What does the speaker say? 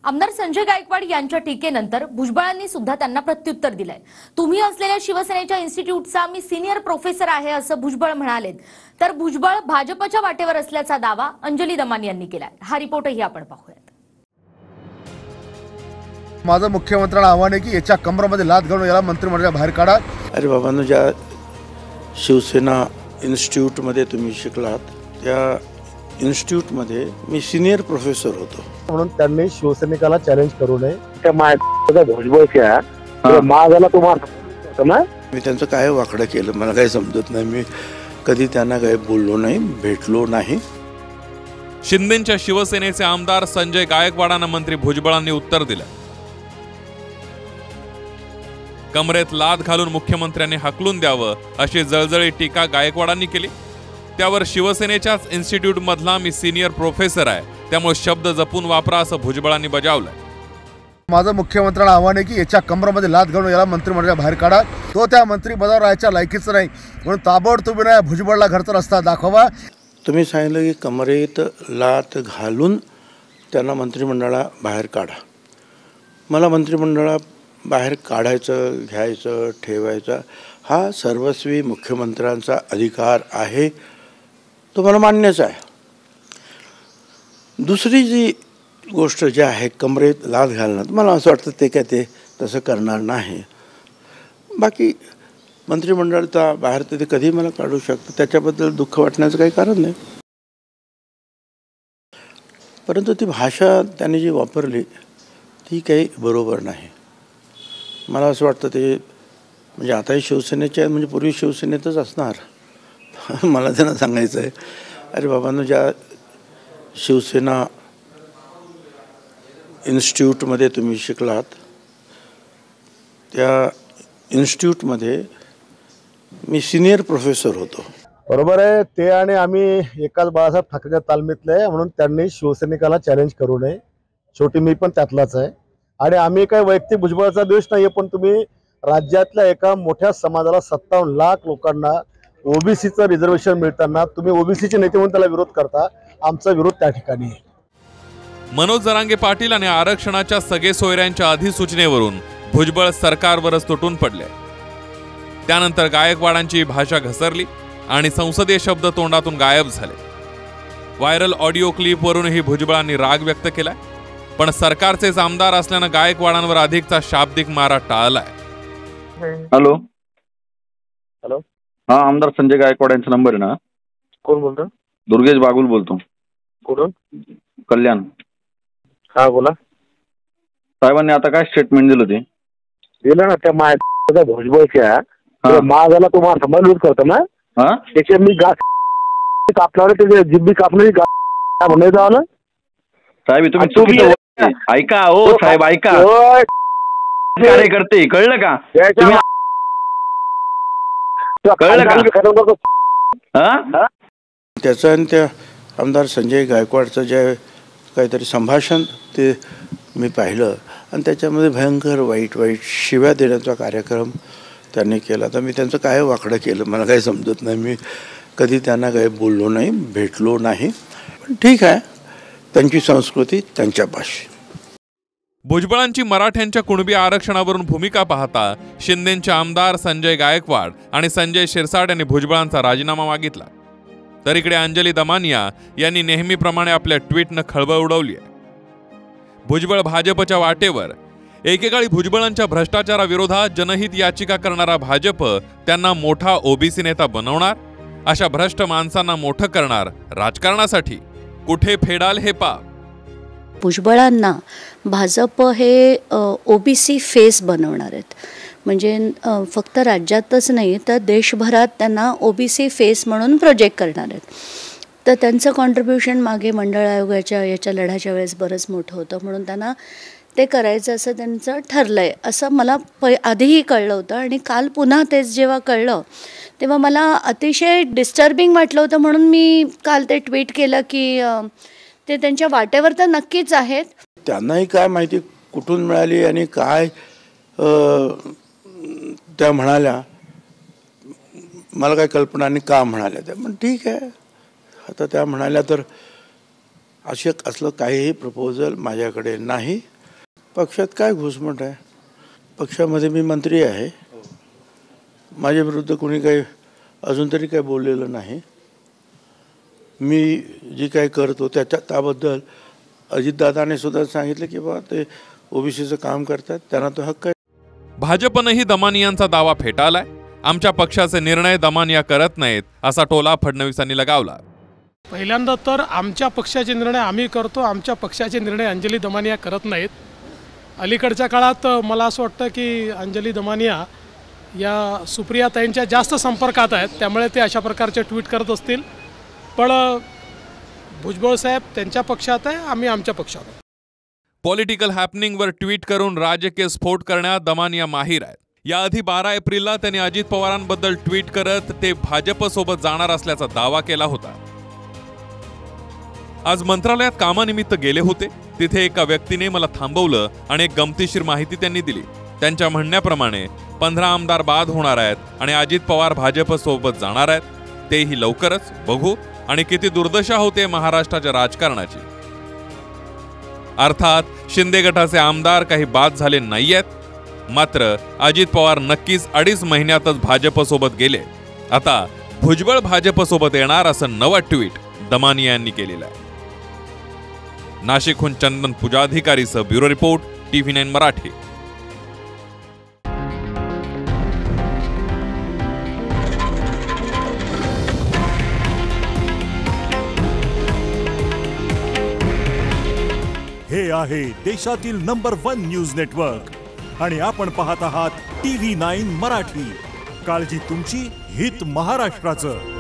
आमदार संजय गायकवाड यांच्या टीकेनंतर भुजबळांनी सुद्धा त्यांना प्रत्युत्तर दिलंय। तुम्ही असलेल्या शिवसेनेच्या इन्स्टिट्यूटचा मी सिनियर प्रोफेसर आहे असं भुजबळ म्हणालेत। तर भुजबळ भाजपच्या वाटेवर असल्याचा दावा अंजली दमान यांनी केलाय। हा रिपोर्टही आपण पाहूयात। माझं मुख्यमंत्र्यांना आव्हान आहे की याच्या कमरामध्ये लाथ घालून याला मंत्रिमंडळाच्या बाहेर काढा। अरे बाबांनो, ज्या शिवसेना इन्स्टिट्यूटमध्ये तुम्ही शिकलात त्या इन्स्टिट्यूटमध्ये मी सिनियर प्रोफेसर होतो, म्हणून त्यांनी शिवसैनिकाला चॅलेंज करू नये। त्या माझ्या भुजबळच्या माझ्याला तुम्हाला ना मी त्यांचं काय वाकडं केलं मला काही समजत नाही। मी कधी त्यांना काही बोललो नाही, भेटलो नाही। शिंदेच्या शिवसेनेचे आमदार संजय गायकवाडांना मंत्री भुजबळांनी उत्तर दिलं। कमरेत लाथ घालून मुख्यमंत्र्यांनी हकलून द्यावं अशी जळजळी टीका गायकवाडांनी केली। त्यावर शिवसेनेच्याच इन्स्टिट्यूट मधला मी सिनियर प्रोफेसर आहे, त्यामुळे शब्द जपून वापरा असं भुजबळांनी बजावलंय। माझं मुख्यमंत्र्यांना आव्हान आहे की याच्या कमरामध्ये लाथ घालून याला मंत्रिमंडळाच्या बाहेर काढा। तो त्या मंत्रिपदावर राहायच्या लायकीचं नाही, म्हणून ताबडतोब भुजबळला घरचा रस्ता दाखवा। तुम्ही सांगितलं की कमरेत लाथ घालून त्यांना मंत्रिमंडळा बाहेर काढा। मला मंत्रिमंडळा बाहेर काढायचं, घ्यायचं, ठेवायचं हा सर्वस्वी मुख्यमंत्र्यांचा अधिकार आहे, तो मला मान्यच आहे। दुसरी जी गोष्ट जी आहे कमरेत लाथ घालणं, मला असं वाटतं ते काय ते तसं करणार नाही। बाकी मंत्रिमंडळाचा बाहेर ते कधी मला काढू शकतं, त्याच्याबद्दल दुःख वाटण्याचं काही कारण नाही। परंतु ती भाषा त्यांनी जी वापरली ती काही बरोबर नाही। मला असं वाटतं ते म्हणजे आताही शिवसेनेचे आहेत, म्हणजे पूर्वी शिवसेनेतच असणार। मला त्यांना सांगायचं आहे, अरे बाबांनो, ज्या शिवसेना इन्स्टिट्यूटमध्ये तुम्ही शिकलात त्या इन्स्टिट्यूटमध्ये मी सिनियर प्रोफेसर होतो। बरोबर आहे ते, आणि आम्ही एकाच बाळासाहेब ठाकरेच्या तालमीतले, म्हणून त्यांनी शिवसैनिकाला चॅलेंज करू नये। शेवटी मी पण त्यातलाच आहे, आणि आम्ही काही वैयक्तिक भुजबळाचा द्वेष नाहीये, पण तुम्ही राज्यातल्या एका मोठ्या समाजाला 57 लाख लोकांना ओबीसीचं रिझर्वेशन मिळताना तुम्ही ओबीसीचे नेते म्हणून त्याला विरोध करता। आमचा विरोध त्या ठिकाणी आहे। मनोज जरांगे पाटील आणि आरक्षणाच्या सगळे सोयऱ्यांच्या अधिसूचनेवरून भुजबळ सरकारवरच तुटून पडले। त्यानंतर गायकवाडांची भाषा घसरली आणि संसदीय शब्द तोंडातून गायब झाले। व्हायरल ऑडिओ क्लिपवरूनही भुजबळांनी राग व्यक्त केलाय, पण सरकारचेच आमदार असल्यानं गायकवाडांवर अधिकचा शाब्दिक मारा टाळलाय। हॅलो हॅलो, हा आमदार संजय गायकवाड यांचा नंबर आहे ना? कोण बोलतो? दुर्गेश बागुल बोलतो। कुठून? कल्याण। हा बोला साहेबांनी आता काय स्टेटमेंट दिलं ते? दिलं ना त्या माझ्या भुजबळच्या माझ्याला तुम्हाला समजूत करतो ना, त्याचे मी गाठ कापणार, त्याचे जिब्बी कापणार म्हणायचं आलं साहेब। तुम्ही ऐका हो साहेब, ऐका कार्यकर्ते, कळलं का? कळलं का? त्याचं आणि त्या आमदार संजय गायकवाडचं जे काहीतरी संभाषण ते मी पाहिलं, आणि त्याच्यामध्ये भयंकर वाईट वाईट शिव्या देण्याचा कार्यक्रम त्यांनी केला। तर मी त्यांचं काय वाकडं केलं मला काही समजत नाही। मी कधी त्यांना काही बोललो नाही, भेटलो नाही, पण ठीक आहे, त्यांची संस्कृती त्यांच्या भाषेत। भुजबळांची मराठ्यांच्या कुणबी आरक्षणावरून भूमिका पाहता शिंदेचे आमदार संजय गायकवाड आणि संजय शिरसाट यांनी भुजबळांचा राजीनामा मागितला। तर इकडे अंजली दमानिया यांनी नेहमीप्रमाणे आपल्या ट्विटनं खळबळ उडवली आहे। भुजबळ भाजपच्या वाटेवर। एकेकाळी भुजबळांच्या भ्रष्टाचाराविरोधात जनहित याचिका करणारा भाजप त्यांना मोठा ओबीसी नेता बनवणार, अशा भ्रष्ट माणसांना मोठं करणार। राजकारणासाठी कुठे फेडाल हे पाप। भुजबळांना भाजप हे ओबीसी फेस बनवणार आहेत, म्हणजे फक्त राज्यातच नाही तर देशभरात त्यांना ओबीसी फेस म्हणून प्रोजेक्ट करणार आहेत। तर त्यांचं कॉन्ट्रीब्युशन मागे मंडळ आयोगाच्या याच्या लढ्याच्या वेळेस बरंच मोठं होतं, म्हणून त्यांना ते करायचं असं त्यांचं ठरलं आहे असं मला आधीही कळलं होतं। आणि काल पुन्हा तेच जेव्हा कळलं तेव्हा मला अतिशय डिस्टर्बिंग वाटलं होतं, म्हणून मी काल ते ट्विट केलं की ते त्यांच्या वाटेवर तर नक्कीच आहेत। त्यांनाही काय माहिती कुठून मिळाली आणि काय त्या म्हणाल्या, मला काय कल्पना नाही का म्हणाल्या त्या, पण ठीक आहे। आता त्या म्हणाल्या तर असलं काहीही प्रपोजल माझ्याकडे नाही। पक्षात काय घुसमट आहे? पक्षामध्ये मी मंत्री आहे. माझ्या विरुद्ध कोणी काही अजून तरी काही बोललेलं नाही. मी जी काही करतो त्याबद्दल अजितदादाने सुद्धा सांगितलं की बा ते ओबीसीचं काम करतात, त्यांना तो हक्क आहे. भाजपनंही दमानियांचा दावा फेटाळलाय. आमच्या पक्षाचे निर्णय दमानिया करत नाहीत असा टोला फडणवीसांनी लगावला. पहिल्यांदा तर आमच्या पक्षाचे निर्णय आम्ही करतो, आमच्या पक्षाचे निर्णय अंजली दमानिया करत नाहीत. अलीकडच्या काळात मला असं वाटतं की अंजली दमानिया या सुप्रियाताईंच्या जास्त संपर्कात आहेत, त्यामुळे ते अशा प्रकारचे ट्विट करत असतील. पण भुजबळ साहेब त्यांच्या पक्षात आहे, आम्ही आमच्या पक्षात आहे. पॉलिटिकल हॅपनिंगवर ट्विट करून राजकीय स्फोट करण्यात दमानिया माहीर आहेत. याआधी 12 एप्रिलला त्यांनी अजित पवारांबद्दल ट्विट करत ते भाजपसोबत जाणार असल्याचा दावा केला होता. आज मंत्रालयात कामानिमित्त गेले होते. तिथे एका व्यक्तीने मला थांबवलं आणि एक गमतीशीर माहिती त्यांनी दिली. त्यांच्या म्हणण्याप्रमाणे 15 आमदार बाद होणार आहेत आणि अजित पवार भाजपसोबत जाणार आहेत. तेही लवकरच. बघू आणि किती दुर्दशा होते महाराष्ट्राच्या राजकारणाची. अर्थात शिंदे गटाचे आमदार काही बाद झाले नाहीयेत. मात्र अजित पवार नक्कीच 2.5 महिन्यातच भाजपसोबत गेले. आता भुजबळ भाजपसोबत येणार असं नवं ट्विट दमानिया यांनी केलेलं आहे. नाशिकहून चंदन पुजाधिकारीसह ब्युरो रिपोर्ट TV9 मराठी. हे आहे देशातील नंबर 1 न्यूज नेटवर्क आणि आपण पाहत आहात TV9 मराठी. काळजी तुमची, हित महाराष्ट्राचं.